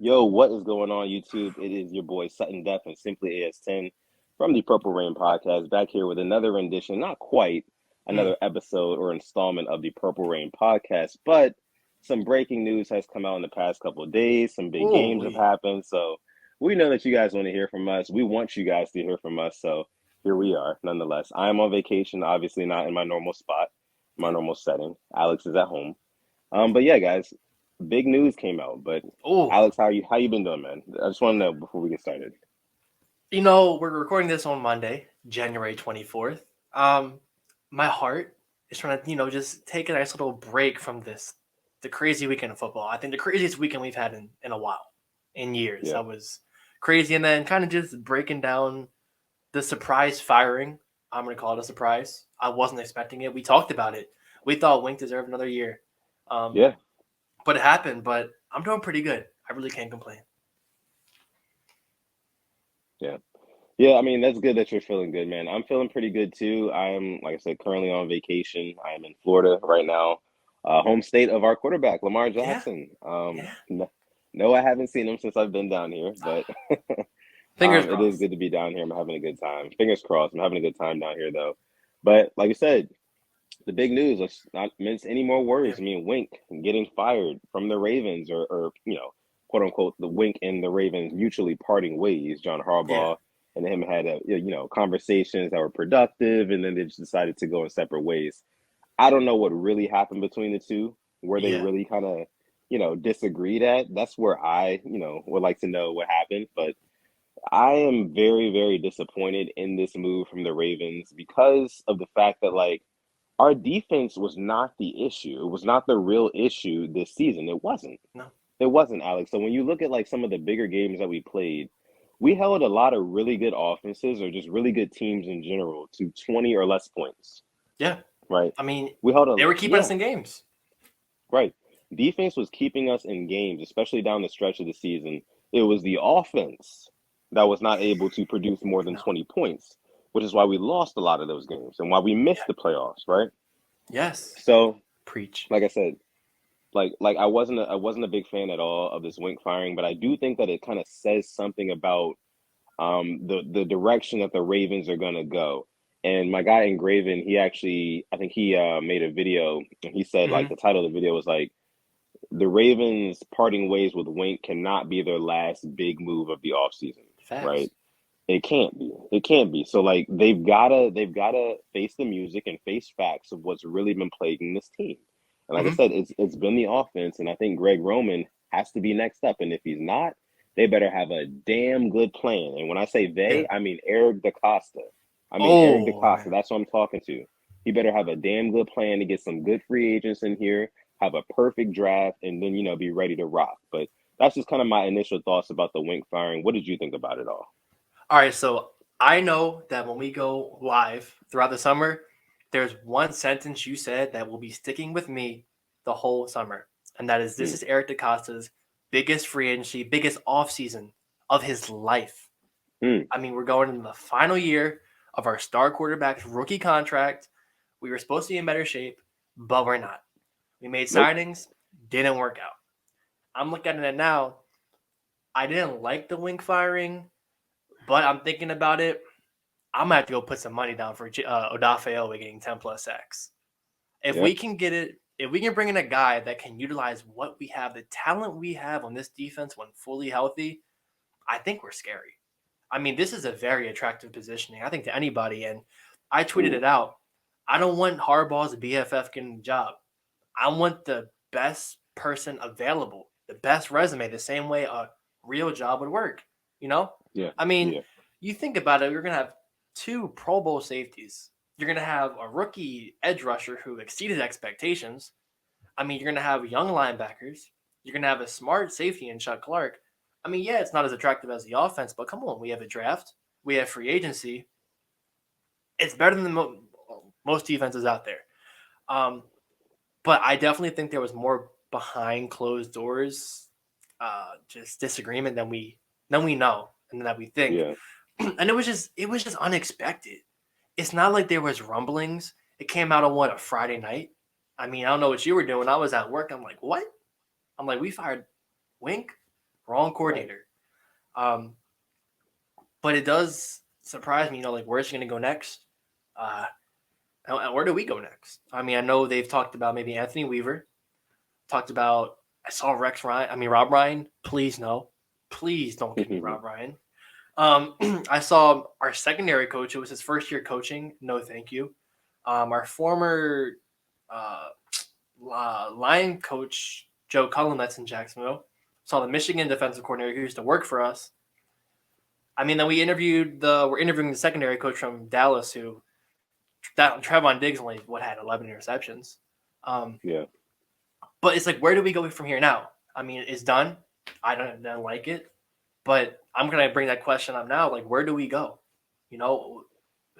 Yo, what is going on, YouTube? It is your boy Sutton Def and Simply AS10 from the Purple Rain Podcast, back here with another rendition, not quite Mm. another episode or installment of the Purple Rain Podcast, but some breaking news has come out in the past couple of days. Some big Ooh, games have we. happened, so we know that you guys want to hear from us. We want you guys to hear from us, so here we are, nonetheless. I am on vacation, obviously not in my normal spot, my Yep. normal setting. Alex is at home. But yeah, guys, big news came out. But Ooh, Alex, how you been doing, man? I just want to know before we get started. we're recording this on Monday, January 24th. Um, my heart is trying to, just take a nice little break from the crazy weekend of football. I think the craziest weekend we've had in a while, in years. Yeah, That was crazy. And then kind of just breaking down the surprise firing. I'm going to call it a surprise. I wasn't expecting it. We talked about it. We thought Wink deserved another year. Um, yeah, but it happened, but I'm doing pretty good. I really can't complain. yeah, yeah. I mean, that's good that you're feeling good, man. I'm feeling pretty good too. I am, like I said, currently on vacation. I am in Florida right now, home state of our quarterback, Lamar Yeah, Jackson. yeah. No, I haven't seen him since I've been down here, but Fingers it is crossed. good to be down here. I'm having a good time. Fingers crossed. I'm having a good time down here, though. But like I said, the big news, let's not mince any more Yeah. words. I mean, Wink getting fired from the Ravens, or quote unquote, the Wink and the Ravens mutually parting ways. John Yeah. Harbaugh and him had conversations that were productive, and then they just decided to go in separate ways. I don't know what really happened between the two, where they Yeah. really kind of disagreed at. That's where I would like to know what happened, but I am very, very disappointed in this move from the Ravens because of the fact that our defense was not the issue. It was not the real issue this season. It wasn't. No. It wasn't, Alex. So when you look at some of the bigger games that we played, we held a lot of really good offenses or just really good teams in general to 20 or less points, Yeah. right? I mean, We held a they were keeping us yeah, in games. right. Defense was keeping us in games, especially down the stretch of the season. It was the offense that was not able to produce more than No. 20 points, which is why we lost a lot of those games and why we Yeah. missed the playoffs, right? Yes. So, Preach. like I said, I wasn't a big fan at all of this Wink firing, but I do think that it kind of says something about the direction that the Ravens are gonna go. And my guy Engraven, he actually I think he made a video and he said Hmm. the title of the video was the Ravens parting ways with Wink cannot be their last big move of the offseason, right? Facts. It can't be. It can't be. So they've gotta face the music and face facts of what's really been plaguing this team. And like I Hmm. said, it's been the offense, and I think Greg Roman has to be next up. And if he's not, they better have a damn good plan. And when I say Yeah. they, I mean Eric DaCosta. I mean Eric Oh DaCosta. man. That's what I'm talking to. He better have a damn good plan to get some good free agents in here, have a perfect draft, and then be ready to rock. But that's just kind of my initial thoughts about the Wink firing. What did you think about it all? All right. So I know that when we go live throughout the summer, there's one sentence you said that will be sticking with me the whole summer, and that is this Hmm. is Eric DaCosta's biggest free agency, biggest offseason of his life. Hmm. I mean, we're going into the final year of our star quarterback's rookie contract. We were supposed to be in better shape, but we're not. We made Nope. signings, didn't work out. I'm looking at it now. I didn't like the Wink firing, but I'm thinking about it. I'm gonna have to go put some money down for Odafe Owe getting 10 plus sacks. If Yeah. we can get it, if we can bring in a guy that can utilize what we have, the talent we have on this defense when fully healthy, I think we're scary. I mean, this is a very attractive positioning, I think, to anybody. And I tweeted Ooh. it out. I don't want Harbaugh's BFF getting the job. I want the best person available, the best resume, the same way a real job would work. You know, Yeah. I mean, Yeah. you think about it, you're gonna have two Pro Bowl safeties. You're gonna have a rookie edge rusher who exceeded expectations. I mean, you're gonna have young linebackers. You're gonna have a smart safety in Chuck Clark. I mean, yeah, it's not as attractive as the offense, but come on, we have a draft, we have free agency. It's better than most defenses out there. Um, but I definitely think there was more behind closed doors, just disagreement than we know and that we think. Yeah. And it was just unexpected. It's not like there was rumblings. It came out on what, a Friday night. I mean, I don't know what you were doing. I was at work. I'm like, what? I'm like, we fired Wink wrong Right. coordinator. Um, but it does surprise me, like where's he going to go next? Uh, and where do we go next? I mean, I know they've talked about maybe Anthony Weaver. Talked about I saw Rex Ryan. I mean Rob Ryan. Please no, please don't give me Rob Ryan. I saw our secondary coach. It was his first year coaching. No, thank you. Our former uh, line coach Joe Cullen, that's in Jacksonville. Saw the Michigan defensive coordinator who used to work for us. I mean, then we're interviewing the secondary coach from Dallas, who that Trevon Diggs only had 11 interceptions. Um, Yeah. but it's like, where do we go from here now? I mean, it's done. I don't like it, but I'm gonna bring that question up now. Like, where do we go?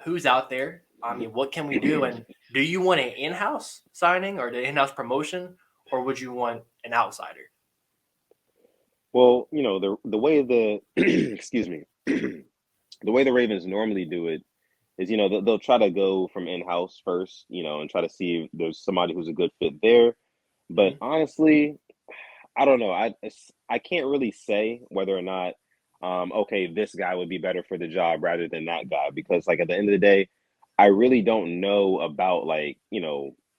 Who's out there? I mean, what can we do? And do you want an in-house signing or the in-house promotion, or would you want an outsider? Well, the way the excuse me, the way the Ravens normally do it is, they'll try to go from in-house first, and try to see if there's somebody who's a good fit there. But Mm-hmm. honestly, I don't know. I can't really say whether or not, okay, this guy would be better for the job rather than that guy, because like at the end of the day, I really don't know about, like,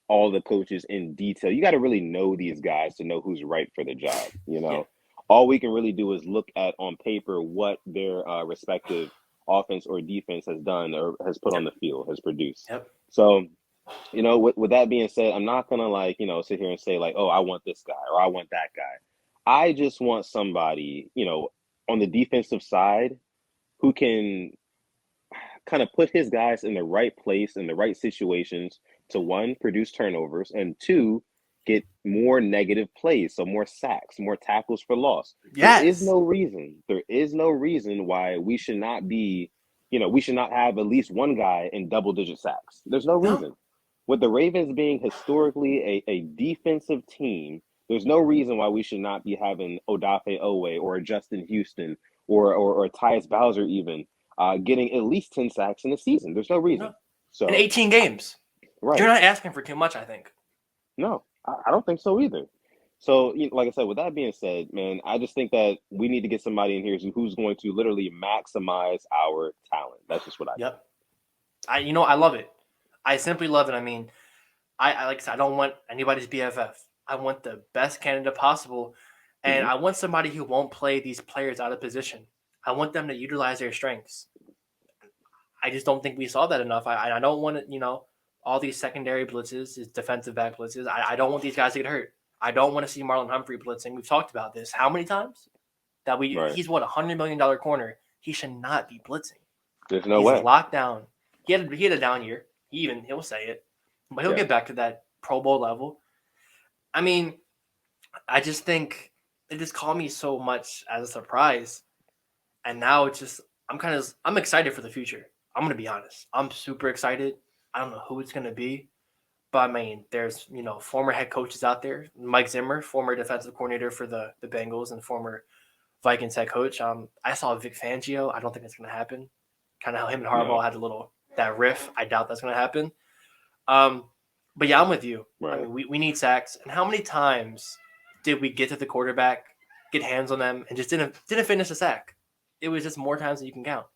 all the coaches in detail. You got to really know these guys to know who's right for the job. Yeah. All we can really do is look at on paper what their respective offense or defense has done or has put on Yep. the field, has produced. Yep. So, with that being said, I'm not gonna, like, sit here and say like, oh, I want this guy or I want that guy. I just want somebody, on the defensive side who can kind of put his guys in the right place in the right situations to, one, produce turnovers, and two, get more negative plays, so more sacks, more tackles for loss. There is Yes. no reason. There is no reason why we should not be, we should not have at least one guy in double-digit sacks. There's no No. reason. With the Ravens being historically a defensive team, there's no reason why we should not be having Odafe Owe or Justin Houston or Tyus Bowser even getting at least 10 sacks in a season. There's no No. reason. In So, 18 games, you're right. not asking for too much. I think. No, I don't think so either. So, like I said, with that being said, man, I just think that we need to get somebody in here who's going to literally maximize our talent. That's just what I think. Yep. I love it. I simply love it. I mean, I like I said, I don't want anybody's BFF. I want the best candidate possible, and Hmm. I want somebody who won't play these players out of position. I want them to utilize their strengths. I just don't think we saw that enough. I don't want it, all these secondary blitzes, these defensive back blitzes. I don't want these guys to get hurt. I don't want to see Marlon Humphrey blitzing. We've talked about this how many times that Right. he's what $100 million corner. He should not be blitzing. There's no He's way. locked down. He had a down year. He'll say it, but he'll Yeah. get back to that Pro Bowl level. I mean, I just think it just caught me so much as a surprise, and now it's just I'm excited for the future. I'm gonna be honest. I'm super excited. I don't know who it's gonna be, but I mean, there's former head coaches out there. Mike Zimmer, former defensive coordinator for the Bengals and former Vikings head coach. I saw Vic Fangio. I don't think it's gonna happen. Kind of how him and Harbaugh No. had that riff. I doubt that's gonna happen. Um, but yeah, I'm with you. I Right. mean, we need sacks. And how many times did we get to the quarterback, get hands on them, and just didn't finish the sack? It was just more times than you can count.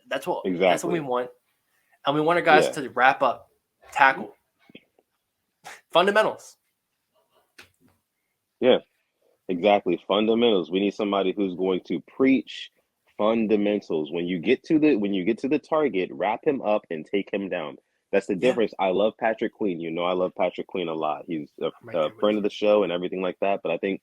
That's what we Exactly. want. And we want our guys Yeah. to wrap up, tackle, fundamentals. Yeah. Exactly. Fundamentals. We need somebody who's going to preach fundamentals. When you get to the target, wrap him up and take him down. That's the Yeah, difference. I love Patrick Queen. I love Patrick Queen a lot. He's I'm right a there with friend of you. the show and everything like that. But I think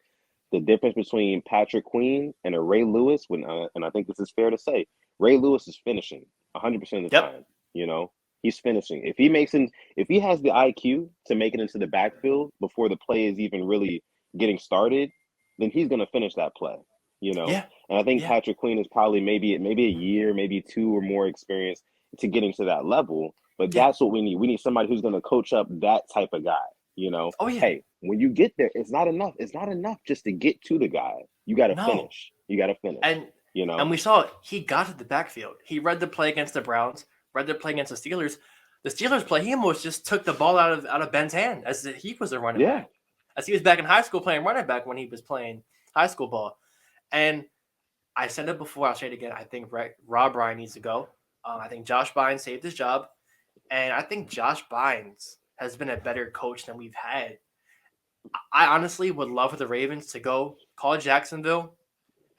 the difference between Patrick Queen and a Ray Lewis, and I think this is fair to say, Ray Lewis is finishing 100% of the Yep. time. You know, he's finishing. If he has the IQ to make it into the backfield before the play is even really getting started, then he's going to finish that play. You know, Yeah. and I think Yeah. Patrick Queen is probably maybe a year, maybe two or more experience to getting to that level. But Yeah. that's what we need. We need somebody who's going to coach up that type of guy. Oh yeah. Hey, when you get there, it's not enough. It's not enough just to get to the guy. You got to No. finish. You got to finish. And You and know? we saw it. He got to the backfield. He read the play against the Browns, read the play against the Steelers. The Steelers play, he almost just took the ball out of Ben's hand as he was a running Yeah. back. As he was back in high school playing running back when he was playing high school ball. And I said it before, I'll say it again. I think Rob Ryan needs to go. I think Josh Bynes saved his job. And I think Josh Bynes has been a better coach than we've had. I honestly would love for the Ravens to go call Jacksonville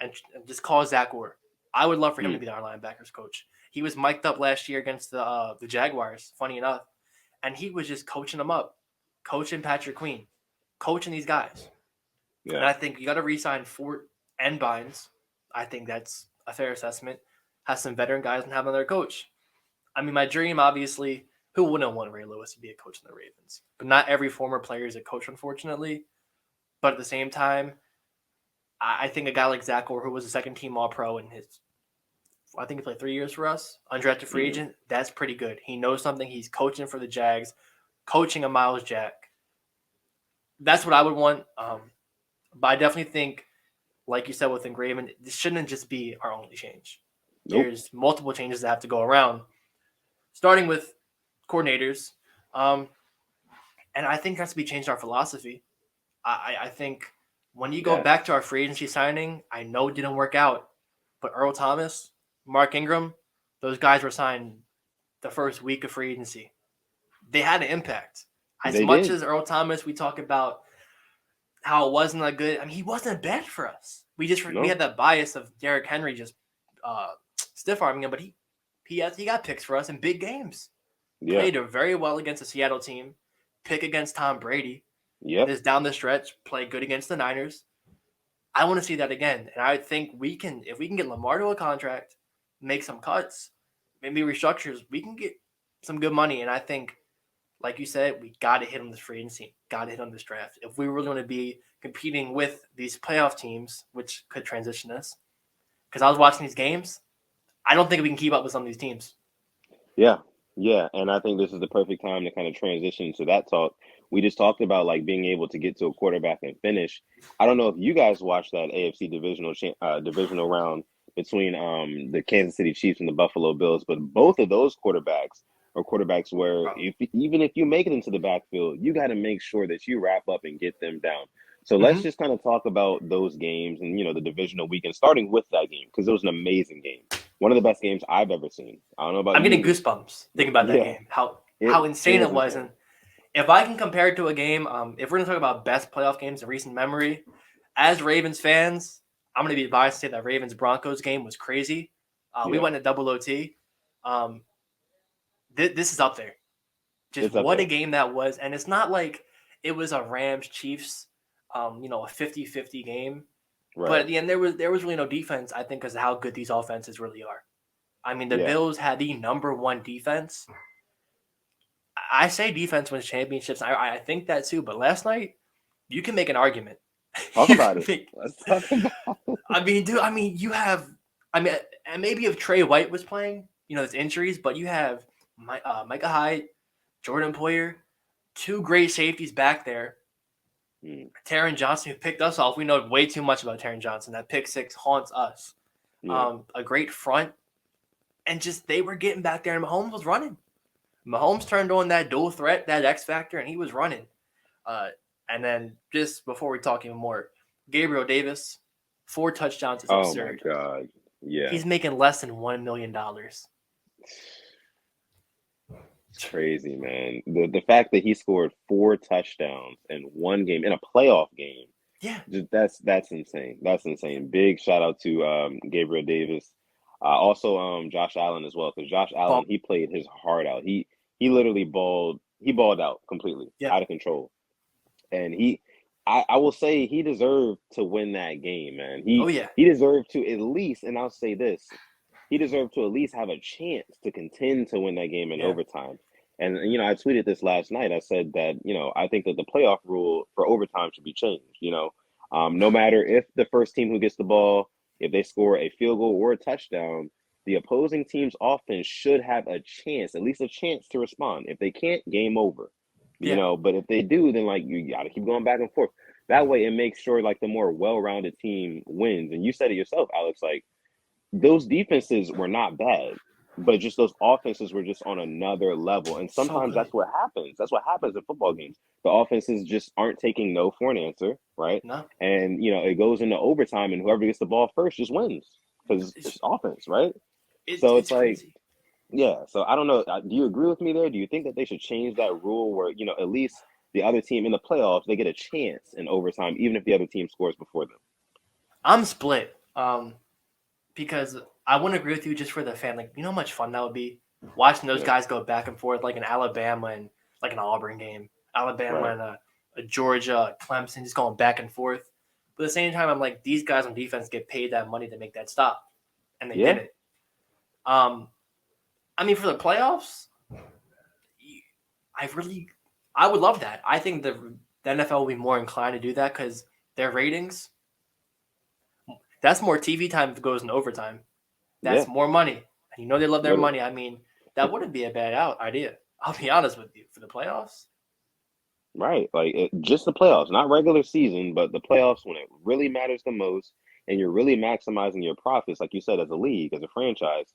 and just call Zach Orr. I would love for him to Mm, be our linebackers coach. He was mic'd up last year against the Jaguars, funny enough, and he was just coaching them up, coaching Patrick Queen, coaching these guys. And yeah, I think you got to re-sign Fort and Bynes. I think that's a fair assessment. Have some veteran guys and have another coach. I mean, my dream, obviously, who wouldn't want Ray Lewis to be a coach in the Ravens? But not every former player is a coach, unfortunately. But at the same time, I think a guy like Zach Orr, who was a second team All Pro in his, I think he played 3 years for us, undrafted free mm, agent, that's pretty good. He knows something. He's coaching for the Jags, coaching a Miles Jack. That's what I would want. But I definitely think, like you said with Engraven, this shouldn't just be our only change. nope, There's multiple changes that have to go around, starting with coordinators. Um, and I think it has to be changed our philosophy. I think when you go back yes, to our free agency signing, I know it didn't work out, but Earl Thomas, Mark Ingram, those guys were signed the first week of free agency. They had an impact. As they much did. as Earl Thomas, we talk about how it wasn't that good. I mean, he wasn't bad for us. We No, had that bias of Derrick Henry just stiff arming him, but he got picks for us in big games. yeah, Played very well against the Seattle team. Pick against Tom Brady. yep, This down the stretch, play good against the Niners. I want to see that again, and I think we can if we can get Lamar to a contract, make some cuts, maybe restructures, we can get some good money. And I think, like you said, we got to hit on this free agency, got to hit on this draft if we really want to be competing with these playoff teams, which could transition us. Because I was watching these games, I don't think we can keep up with some of these teams. yeah, yeah. And I think this is the perfect time to kind of transition to that talk. We just talked about like being able to get to a quarterback and finish. I don't know if you guys watched that AFC divisional round between the Kansas City Chiefs and the Buffalo Bills, but both of those quarterbacks are quarterbacks where if even if you make it into the backfield, you got to make sure that you wrap up and get them down. So let's Mm-hmm. just kind of talk about those games and the divisional weekend, starting with that game because it was an amazing game, one of the best games I've ever seen. I don't know about I'm getting you, goosebumps but thinking about that yeah, game. How it how it insane was it was, insane. and if I can compare it to a game, if we're gonna talk about best playoff games in recent memory, as Ravens fans, I'm gonna be biased to say that Ravens Broncos game was crazy. We Yeah, went to double OT. Um, this is up there. Just it's up what a there. game that was, and it's not like it was a Rams Chiefs, a 50-50 game. But Right. at the end, there was really no defense. I think because of how good these offenses really are. I mean, the Yeah. Bills had the number one defense. I say defense wins championships. I think that too. But last night, you can make an argument. Talk You about can it. make. Let's talk about it. I mean, dude. I mean, you have. I mean, and maybe if Trey White was playing, there's injuries, but you have Micah Hyde, Jordan Poyer, two great safeties back there. Mm, Taron Johnson, who picked us off. We know way too much about Taron Johnson. That pick six haunts us. yeah. A great front, and just they were getting back there, and Mahomes was running. Mahomes turned on that dual threat, that X factor, and he was running. Uh, and then just before we talk even more, Gabriel Davis, 4 touchdowns is Oh my absurd. God. Yeah. He's making less than $1 million. It's crazy, man. The fact that he scored 4 touchdowns in one game in a playoff game, Yeah, just that's insane. That's insane. Big shout out to Gabriel Davis. Also Josh Allen as well, because Josh Allen ball. he played his heart out. He literally balled out completely, Yeah. out of control. And I will say he deserved to win that game, man. Oh He yeah. he deserved to at least, and I'll say this, he deserved to at least have a chance to contend to win that game in Yeah. overtime. And I tweeted this last night. I said that I think that the playoff rule for overtime should be changed. No matter if the first team who gets the ball, if they score a field goal or a touchdown, the opposing team's offense should have a chance, at least a chance to respond. If they can't, game over. Yeah. But if they do, then like you got to keep going back and forth. That way, it makes sure like the more well-rounded team wins. And you said it yourself, Alex. Like those defenses were not bad. but just those offenses were just on another level. And So sometimes good. that's what happens. That's what happens in football games. The offenses just aren't taking no for an answer, right? No, And it goes into overtime, and whoever gets the ball first just wins because it's it's offense, right? it, So it's it's like, crazy. yeah. So I don't know. Do you agree with me there? Do you think that they should change that rule where at least the other team in the playoffs they get a chance in overtime, even if the other team scores before them? I'm split. Because I wouldn't agree with you just for the fan. Like, you know how much fun that would be watching those Yeah. guys go back and forth, like in Alabama and like an Auburn game, Alabama Right. and a Georgia, Clemson, just going back and forth. But at the same time, I'm like, these guys on defense get paid that money to make that stop, and they did Yeah. it. Um, I mean, for the playoffs, I really, I would love that. I think the NFL will be more inclined to do that because their ratings, that's more TV time if it goes in overtime. That's Yeah. more money. And they love their What? money. I mean, that wouldn't be a bad idea. I'll be honest with you. For the playoffs, Right. Like just the playoffs, not regular season, but the playoffs when it really matters the most and you're really maximizing your profits, like you said, as a league, as a franchise,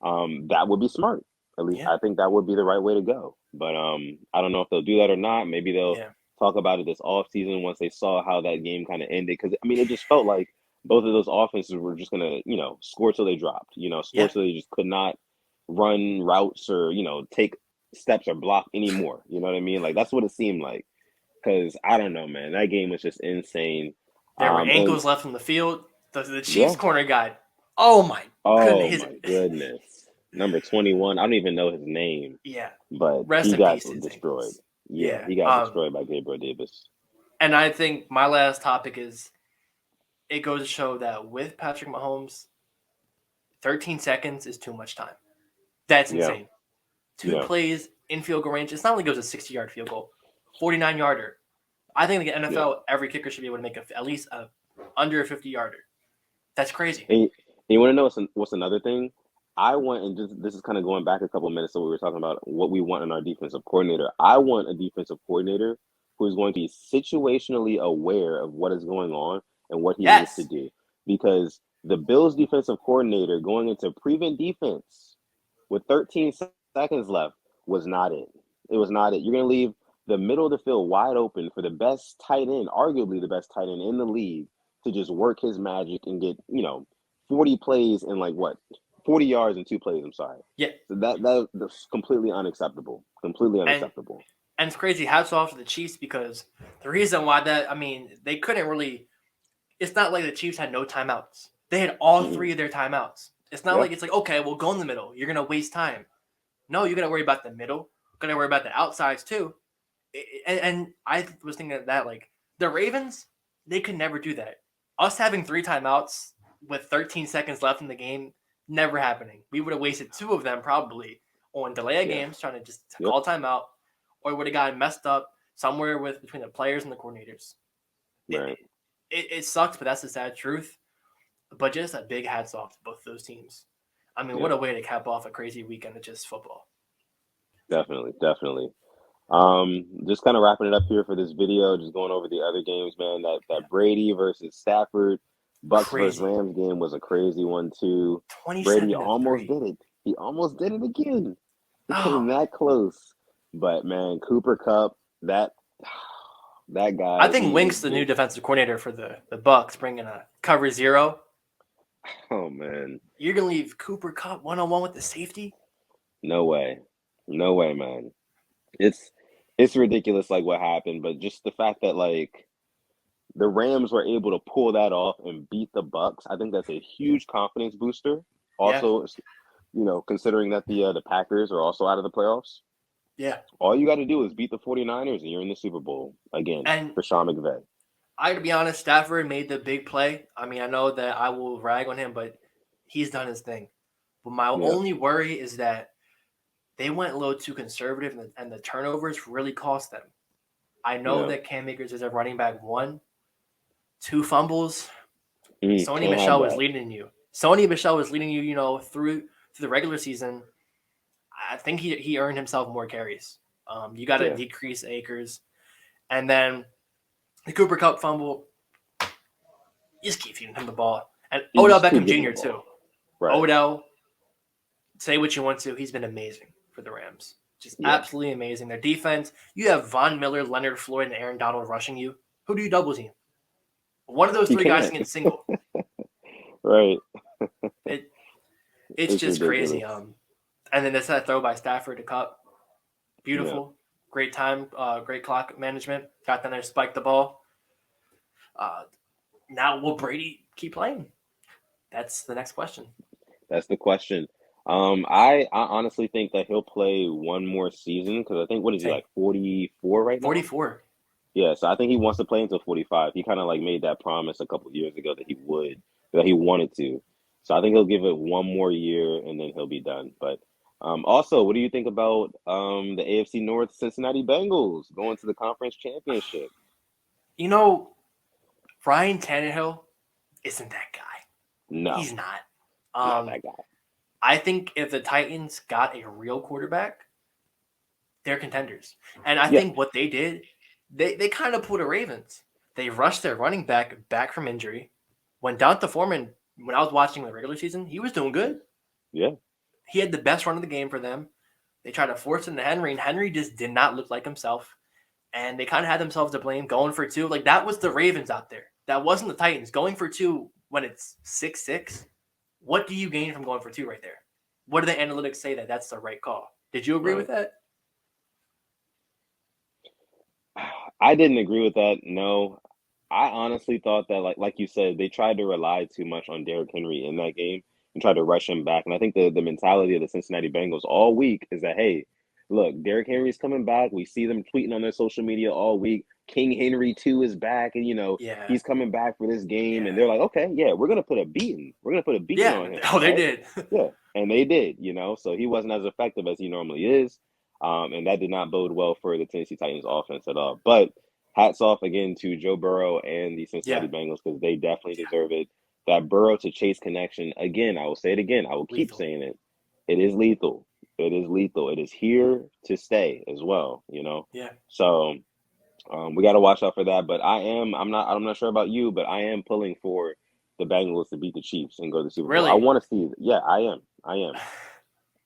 that would be smart. At least yeah, I think that would be the right way to go. But I don't know if they'll do that or not. Maybe they'll yeah, talk about it this off season once they saw how that game kind of ended. Because I mean, it just felt like both of those offenses were just gonna, score till they dropped. Score yeah. till they just could not run routes or take steps or block anymore. You know what I mean? Like that's what it seemed like. Because I don't know, man, that game was just insane. There were And ankles left in the field. The Chiefs yeah, corner guy. Oh my oh goodness. my goodness, number 21. I don't even know his name, Yeah. but Rest he in got peace to his destroyed. ankles. Yeah, Yeah. he got destroyed by Gabriel Davis. And I think my last topic is it goes to show that with Patrick Mahomes, 13 seconds is too much time. That's Yeah, insane. Two yeah, plays in field goal range. It's not like it was a 60-yard field goal, 49-yarder. I think the yeah. NFL, every kicker should be able to make at least a under a 50-yarder. That's crazy. And you want to know what's another thing? I want, and this is kind of going back a couple of minutes, so we were talking about what we want in our defensive coordinator. I want a defensive coordinator who is going to be situationally aware of what is going on and what he needs to Yes. do. Because the Bills defensive coordinator going into prevent defense with 13 seconds left was not it. It was not it. You're going to leave the middle of the field wide open for the best tight end, arguably the best tight end in the league, to just work his magic and get, 40 plays in like what? 40 yards in 2 plays, I'm sorry. Yeah. So that's completely unacceptable. Completely And unacceptable. and it's crazy. Hats off to the Chiefs because the reason why they couldn't really. It's not like the Chiefs had no timeouts. They had all Mm-mm. three of their timeouts. It's not Yeah. like it's like okay, we'll go in the middle. You're gonna waste time. No, you got to worry about the middle. Got to worry about the outsides too. And I was thinking of that like the Ravens, they could never do that. Us having three timeouts with 13 seconds left in the game, never happening. We would have wasted two of them probably on delay of Yeah. games trying to just Yep. call timeout, or would have gotten messed up somewhere with between the players and the coordinators. It, Right. it sucks, but that's the sad truth. But just a big hats off to both those teams. I mean, what Yeah. a way to cap off a crazy weekend of just football. Definitely. Definitely. Just kind of wrapping it up here for this video, just going over the other games, man. That Yeah, Brady versus Stafford, Bucks versus crazy. Rams game was a crazy one too. Brady 27-3. almost did it. He almost did it again. He Oh came my! that close. But man, Cooper Cup, that that I guy, think he is Wink's the new just defensive coordinator for the Bucks, bringing a cover zero. oh man, You're gonna leave Cooper Cup 1-on-1 with the safety? no way, no way, man. It's it's ridiculous, like what happened, but just the fact that like the Rams were able to pull that off and beat the Bucks. I think that's a huge confidence booster. Yeah, Also, considering that the Packers are also out of the playoffs, yeah. all you got to do is beat the 49ers and you're in the Super Bowl again And for Sean McVay. I gotta be honest, Stafford made the big play. I mean, I know that I will rag on him, but he's done his thing. But my Yeah, only worry is that they went a little too conservative, and the turnovers really cost them. I know yeah. that Cam Akers is a running back one, two fumbles. Sony Can't have Michelle was that. leading you. Sony Michelle was leading you, through the regular season. I think he earned himself more carries. You got to Yeah, decrease Akers, and then the Cooper Cup fumble. You just keep feeding him the ball, and you Odell just keep Beckham getting the Jr. too. ball. Right. Odell, say what you want to, he's been amazing for the Rams. Just Yeah, absolutely amazing. Their defense, you have Von Miller, Leonard Floyd, and Aaron Donald rushing you. Who do you double team? One of those you three guys can't. can get single. Right. It it's It's just crazy. ridiculous. And then there's that throw by Stafford to Cup. Yeah, Beautiful. Great time, great clock management. Got down there, spiked the ball. Uh, now will Brady keep playing? That's the next question. that's the question. I honestly think that he'll play one more season because I think what is he Same. like 44 right now? 44. Yeah, so I think he wants to play until 45. He kind of like made that promise a couple of years ago that he would, that he wanted to. So I think he'll give it one more year and then he'll be done. But also, what do you think about the AFC North Cincinnati Bengals going to the conference championship? You know, Ryan Tannehill isn't that guy. No, He's not. not Um, that guy. I think if the Titans got a real quarterback, they're contenders. And I Yeah, think what they did, they kind of pulled a Ravens. They rushed their running back from injury. When Donta Foreman, when I was watching the regular season, he was doing good. yeah, He had the best run of the game for them. They tried to force it into Henry, and Henry just did not look like himself. And they kind of had themselves to blame going for two. Like that was the Ravens out there. That wasn't the Titans. Going for two when it's 6-6. What do you gain from going for two right there? What do the analytics say that that's the right call? Did you agree with right. that? I didn't agree with that. No, I honestly thought that like you said, they tried to rely too much on Derrick Henry in that game and tried to rush him back. And I think the mentality of the Cincinnati Bengals all week is that hey, look, Derrick Henry's coming back. We see them tweeting on their social media all week. King Henry 2 is back, and Yeah, he's coming back for this game. And yeah, they're like, okay, yeah, we're gonna put a beating. We're gonna put a beating yeah. on him, Oh, they right? did. Yeah, and they did. So he wasn't as effective as he normally is. And that did not bode well for the Tennessee Titans offense at all. But hats off again to Joe Burrow and the Yeah, Cincinnati Bengals because they definitely yeah. deserve it. That Burrow to Chase connection, again, I will say it again. I will keep Lethal. saying it. It is lethal. It is lethal. It is here to stay as well. Yeah, So we got to watch out for that. But I'm not sure about you, but I am pulling for the Bengals to beat the Chiefs and go to the Super Bowl. I really. want to see it. Yeah, I am. I am.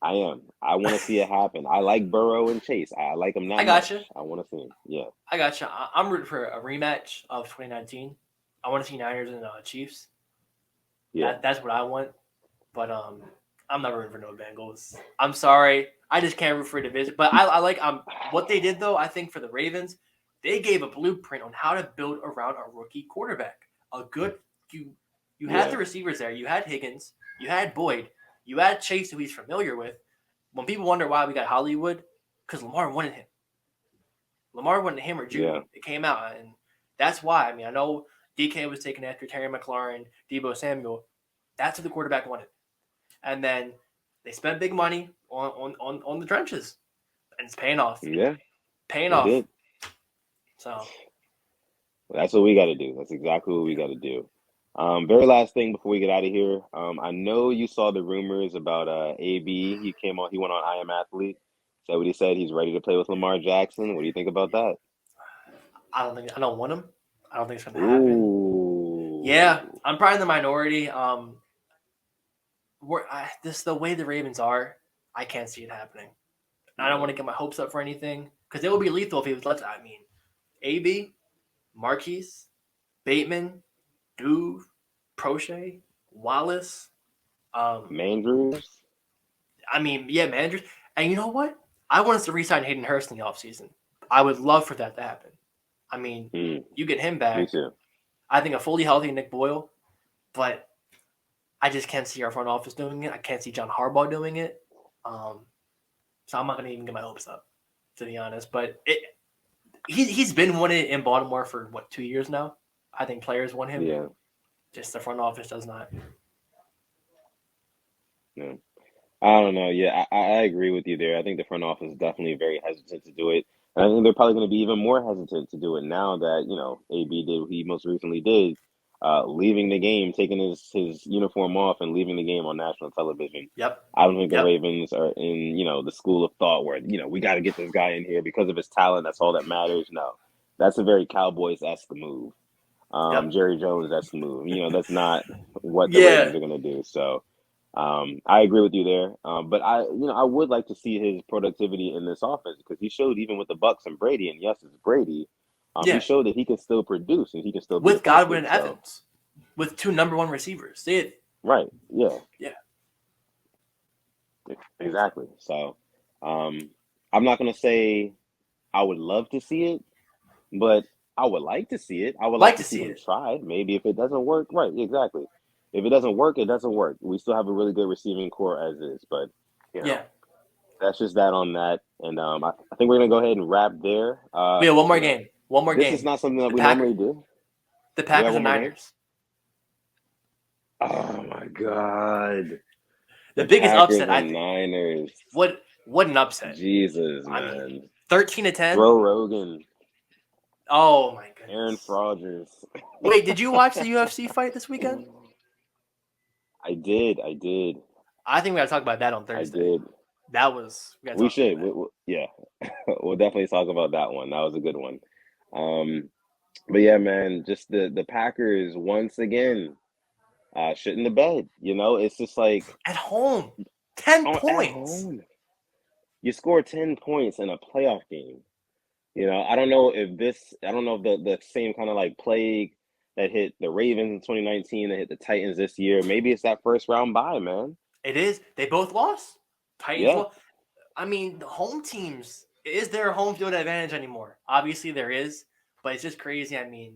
I am. I want to see it happen. I like Burrow and Chase. I like them I that got you. much. I want to see them. Yeah. I got you. I'm rooting for a rematch of 2019. I want to see Niners and Chiefs. Yeah. That's what I want. But I'm not rooting for no Bengals. I'm sorry. I just can't root for a division. But I like what they did though. I think for the Ravens, they gave a blueprint on how to build around a rookie quarterback. A good you had Yeah. the receivers there. You had Higgins. You had Boyd. You had Chase, who he's familiar with. When people wonder why we got Hollywood, because Lamar wanted him. Lamar wanted him or Yeah. Judy. It came out, and that's why. I mean, I know DK was taken after Terry McLaurin, Debo Samuel. That's what the quarterback wanted. And then they spent big money on the trenches, and it's paying off. Yeah. Paying They off. did. So That's what we got to do. That's exactly what we got to do. Very last thing before we get out of here. I know you saw the rumors about AB. He came on. He went on I Am Athlete. Said what he said. He's ready to play with Lamar Jackson. What do you think about that? I don't want him. I don't think it's going to happen. Yeah, Ooh. I'm probably in the minority. This the way the Ravens are. I can't see it happening. I don't want Yeah. to get my hopes up for anything because it would be lethal if he was let. I mean, AB, Marquise, Bateman, Duve, Prochet, Wallace. Um, Mandrews. I mean, yeah, managers. And you know what? I want us to re-sign Hayden Hurst in the offseason. I would love for that to happen. I mean, Mm, you get him me back. too. I think a fully healthy Nick Boyle, but I just can't see our front office doing it. I can't see John Harbaugh doing it. Um, so I'm not going to even get my hopes up, to be honest. But he's been winning in Baltimore for, 2 years now? I think players want him. Yeah. Just the front office does not. Yeah. I don't know. Yeah, I agree with you there. I think the front office is definitely very hesitant to do it. And I think they're probably going to be even more hesitant to do it now that, AB did what he most recently did, leaving the game, taking his uniform off and leaving the game on national television. Yep. I don't think the Yep. Ravens are in, the school of thought where, we got to get this guy in here because of his talent. That's all that matters. No, that's a very Cowboys-esque move. Yep. Jerry Jones-esque move. That's not what the Yeah. Ravens are going to do. So, I agree with you there. But I would like to see his productivity in this offense because he showed even with the Bucks and Brady, and yes, it's Brady. He Yeah, showed that he can still produce and he can still be with Godwin effective. and So, Evans, with two number one receivers. They had, right, yeah, yeah, so exactly. So, um, I'm not gonna say I would love to see it, but I would like to see it. I would like like to to see see him it. try. Maybe if it doesn't work, right, exactly. If it doesn't work, it doesn't work. We still have a really good receiving core as is, but you know. Yeah, That's just that on that. And I think we're gonna go ahead and wrap there. we have one more game. One more This is game. not something that The we Packers, normally do. the We have Packers one and more game. Niners. Oh my God, The the biggest Packers upset, I and think. Niners. What an upset. Jesus, I mean, man. 13-10. Throw Rogan, Oh my Aaron goodness. Rodgers. Wait, did you watch the UFC fight this weekend? I did, I did, I think we got to talk about that on I Thursday. did. We got to We talk about should. that. Yeah, we'll definitely talk about that one. That was a good one. Um, but yeah, man, just the Packers once again. Shit in the bed. It's just like At home, 10 at points. home. You score 10 points in a playoff game. I don't know if the same kind of like plague that hit the Ravens in 2019 that hit the Titans this year. Maybe it's that first round bye, man. It is. They both lost. Titans Yeah, lost. I mean, the home teams. Is there a home field advantage anymore? Obviously, there is, but it's just crazy. I mean,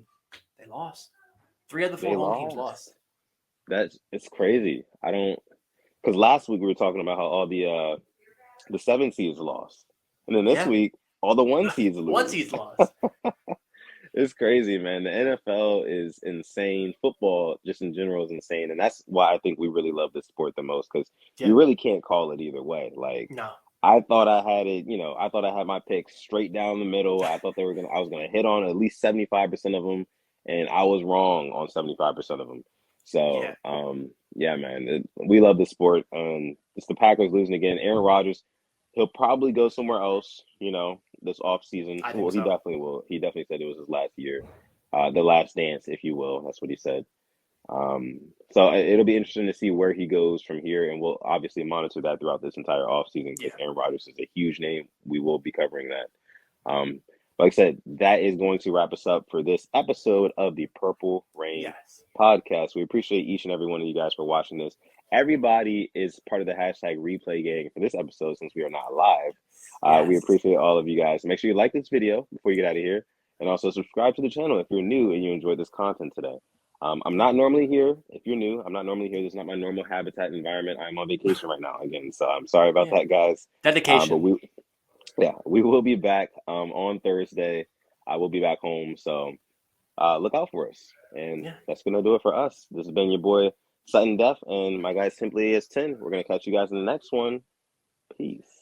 they lost. Three of the four they home teams lost. lost. It's crazy. I don't because last week we were talking about how all the seven seeds lost, and then this Yeah, week all the one the seeds one lose. seeds lost. It's crazy, man. The NFL is insane. Football, just in general, is insane, and that's why I think we really love this sport the most because Yeah, you really can't call it either way. Like, no. I thought I had it. I thought I had my picks straight down the middle. I thought I was gonna hit on at least 75% of them, and I was wrong on 75% of them. Yeah, So, yeah, man, we love the sport. It's the Packers losing again. Aaron Rodgers, he'll probably go somewhere else. This off season. I Well, think he so. definitely will. He definitely said it was his last year, the last dance, if you will. That's what he said. So it'll be interesting to see where he goes from here, and we'll obviously monitor that throughout this entire offseason Yeah. because Aaron Rodgers is a huge name. We will be covering that. Like I said, that is going to wrap us up for this episode of the Purple Rain Yes. podcast. We appreciate each and every one of you guys for watching this. Everybody is part of the hashtag replay gang for this episode since we are not live. We Yes. appreciate all of you guys. Make sure you like this video before you get out of here, and also subscribe to the channel if you're new and you enjoyed this content today. I'm Yeah. not normally here. If you're new, I'm not normally here. This is not my normal habitat environment. I'm on vacation right now again, so I'm sorry about Yeah. that, guys. But Dedication. we will be back on Thursday. I will be back home, so look out for us. And Yeah. that's gonna do it for us. This has been your boy Sutton Def, and my guy Simply is 10. We're gonna catch you guys in the next one. Peace.